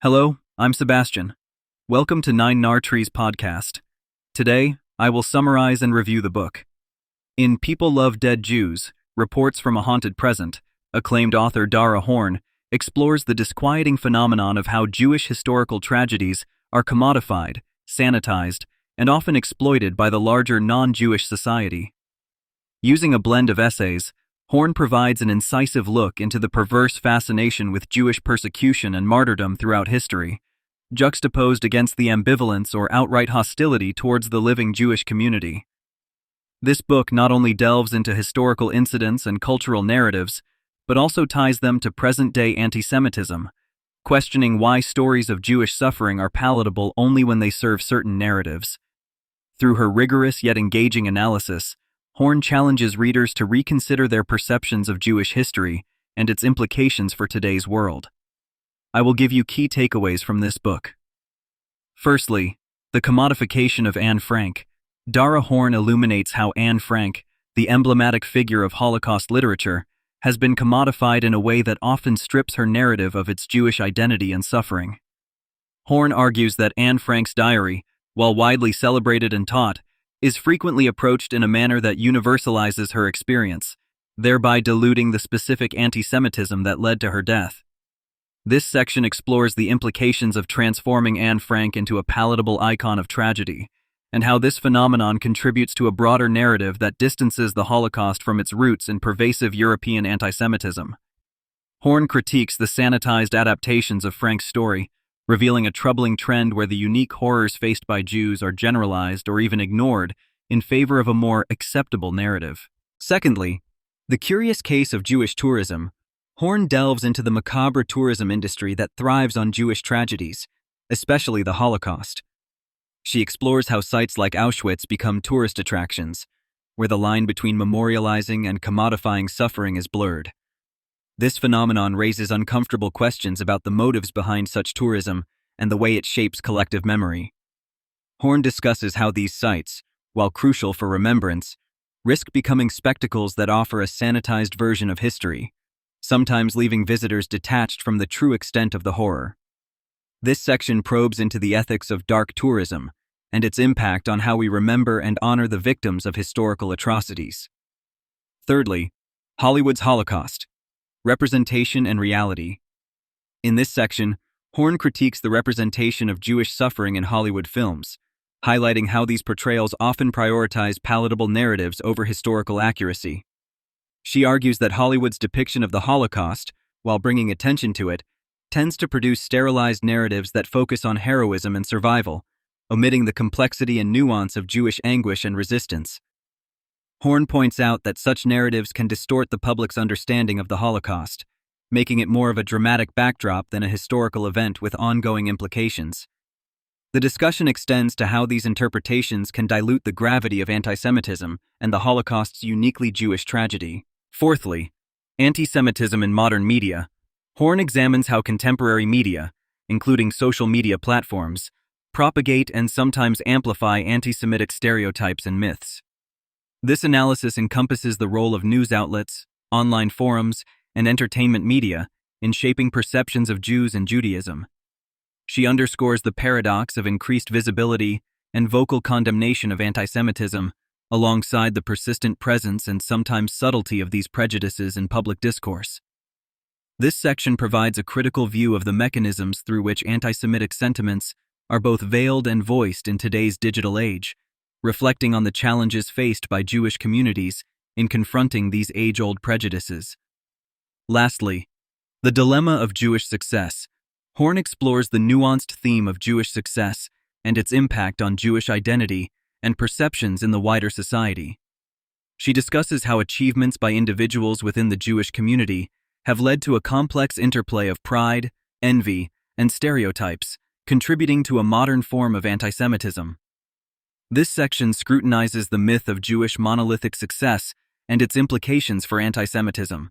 Hello, I'm Sebastian. Welcome to Nine Nar Trees podcast. Today, I will summarize and review the book. In People Love Dead Jews, Reports from a Haunted Present, acclaimed author Dara Horn explores the disquieting phenomenon of how Jewish historical tragedies are commodified, sanitized, and often exploited by the larger non-Jewish society. Using a blend of essays, Horn provides an incisive look into the perverse fascination with Jewish persecution and martyrdom throughout history, juxtaposed against the ambivalence or outright hostility towards the living Jewish community. This book not only delves into historical incidents and cultural narratives, but also ties them to present-day anti-Semitism, questioning why stories of Jewish suffering are palatable only when they serve certain narratives. Through her rigorous yet engaging analysis, Horn challenges readers to reconsider their perceptions of Jewish history and its implications for today's world. I will give you key takeaways from this book. Firstly, the commodification of Anne Frank. Dara Horn illuminates how Anne Frank, the emblematic figure of Holocaust literature, has been commodified in a way that often strips her narrative of its Jewish identity and suffering. Horn argues that Anne Frank's diary, while widely celebrated and taught, is frequently approached in a manner that universalizes her experience, thereby diluting the specific anti-Semitism that led to her death. This section explores the implications of transforming Anne Frank into a palatable icon of tragedy, and how this phenomenon contributes to a broader narrative that distances the Holocaust from its roots in pervasive European anti-Semitism. Horn critiques the sanitized adaptations of Frank's story, revealing a troubling trend where the unique horrors faced by Jews are generalized or even ignored in favor of a more acceptable narrative. Secondly, the curious case of Jewish tourism. Horn delves into the macabre tourism industry that thrives on Jewish tragedies, especially the Holocaust. She explores how sites like Auschwitz become tourist attractions, where the line between memorializing and commodifying suffering is blurred. This phenomenon raises uncomfortable questions about the motives behind such tourism and the way it shapes collective memory. Horn discusses how these sites, while crucial for remembrance, risk becoming spectacles that offer a sanitized version of history, sometimes leaving visitors detached from the true extent of the horror. This section probes into the ethics of dark tourism and its impact on how we remember and honor the victims of historical atrocities. Thirdly, Hollywood's Holocaust. Representation and reality. In this section, Horn critiques the representation of Jewish suffering in Hollywood films, highlighting how these portrayals often prioritize palatable narratives over historical accuracy. She argues that Hollywood's depiction of the Holocaust, while bringing attention to it, tends to produce sterilized narratives that focus on heroism and survival, omitting the complexity and nuance of Jewish anguish and resistance. Horn points out that such narratives can distort the public's understanding of the Holocaust, making it more of a dramatic backdrop than a historical event with ongoing implications. The discussion extends to how these interpretations can dilute the gravity of anti-Semitism and the Holocaust's uniquely Jewish tragedy. Fourthly, anti-Semitism in modern media. Horn examines how contemporary media, including social media platforms, propagate and sometimes amplify anti-Semitic stereotypes and myths. This analysis encompasses the role of news outlets, online forums, and entertainment media in shaping perceptions of Jews and Judaism. She underscores the paradox of increased visibility and vocal condemnation of anti-Semitism, alongside the persistent presence and sometimes subtlety of these prejudices in public discourse. This section provides a critical view of the mechanisms through which anti-Semitic sentiments are both veiled and voiced in today's digital age, reflecting on the challenges faced by Jewish communities in confronting these age-old prejudices. Lastly, the dilemma of Jewish success. Horn explores the nuanced theme of Jewish success and its impact on Jewish identity and perceptions in the wider society. She discusses how achievements by individuals within the Jewish community have led to a complex interplay of pride, envy, and stereotypes, contributing to a modern form of anti-Semitism. This section scrutinizes the myth of Jewish monolithic success and its implications for anti-Semitism,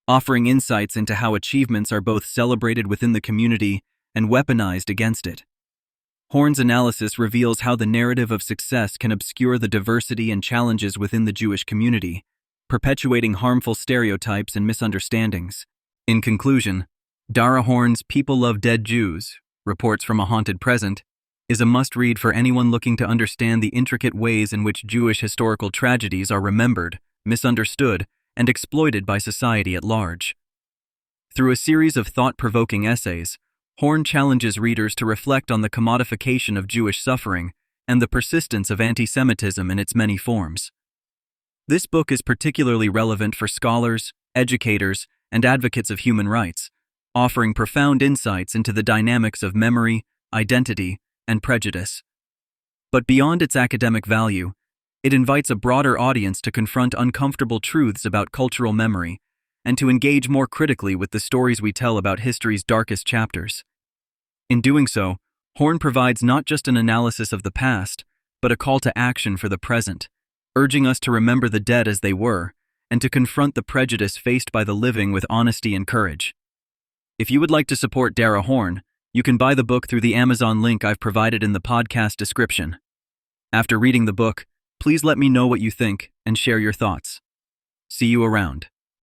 offering insights into how achievements are both celebrated within the community and weaponized against it. Horn's analysis reveals how the narrative of success can obscure the diversity and challenges within the Jewish community, perpetuating harmful stereotypes and misunderstandings. In conclusion, Dara Horn's People Love Dead Jews, Reports from a Haunted Present, is a must-read for anyone looking to understand the intricate ways in which Jewish historical tragedies are remembered, misunderstood, and exploited by society at large. Through a series of thought-provoking essays, Horn challenges readers to reflect on the commodification of Jewish suffering and the persistence of anti-Semitism in its many forms. This book is particularly relevant for scholars, educators, and advocates of human rights, offering profound insights into the dynamics of memory, identity, and prejudice. But beyond its academic value, it invites a broader audience to confront uncomfortable truths about cultural memory and to engage more critically with the stories we tell about history's darkest chapters. In doing so, Horn provides not just an analysis of the past, but a call to action for the present, urging us to remember the dead as they were and to confront the prejudice faced by the living with honesty and courage. If you would like to support Dara Horn, you can buy the book through the Amazon link I've provided in the podcast description. After reading the book, please let me know what you think and share your thoughts. See you around.